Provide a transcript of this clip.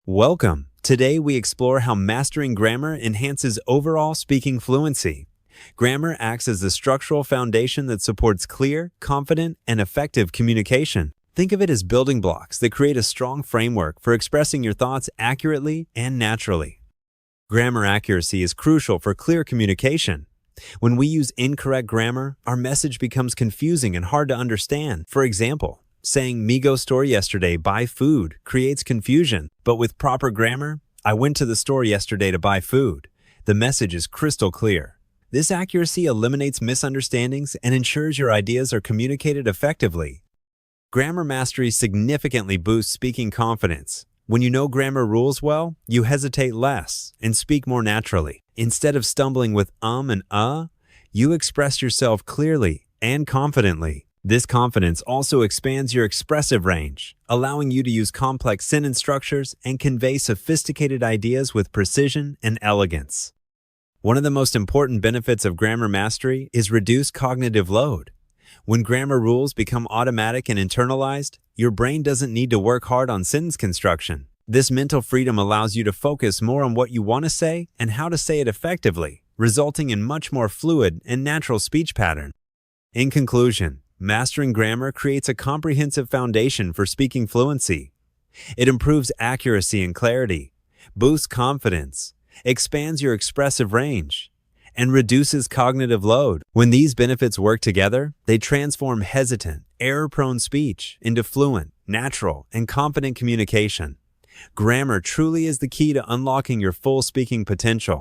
Welcome. Today we explore how mastering grammar enhances overall speaking fluency. Grammar acts as the structural foundation that supports clear, confident, and effective communication. Think of it as building blocks that create a strong framework for expressing your thoughts accurately and naturally. Grammar accuracy is crucial for clear communication. When we use incorrect grammar, our message becomes confusing and hard to understand. For example, saying "me go store yesterday, buy food" creates confusion, but with proper grammar, "I went to the store yesterday to buy food," the message is crystal clear. This accuracy eliminates misunderstandings and ensures your ideas are communicated effectively. Grammar mastery significantly boosts speaking confidence. When you know grammar rules well, you hesitate less and speak more naturally. Instead of stumbling with and you express yourself clearly and confidently. This confidence also expands your expressive range, allowing you to use complex sentence structures and convey sophisticated ideas with precision and elegance. One of the most important benefits of grammar mastery is reduced cognitive load. When grammar rules become automatic and internalized, your brain doesn't need to work hard on sentence construction. This mental freedom allows you to focus more on what you want to say and how to say it effectively, resulting in much more fluid and natural speech pattern. In conclusion, mastering grammar creates a comprehensive foundation for speaking fluency. It improves accuracy and clarity, boosts confidence, expands your expressive range, and reduces cognitive load. When these benefits work together, they transform hesitant, error-prone speech into fluent, natural, and confident communication. Grammar truly is the key to unlocking your full speaking potential.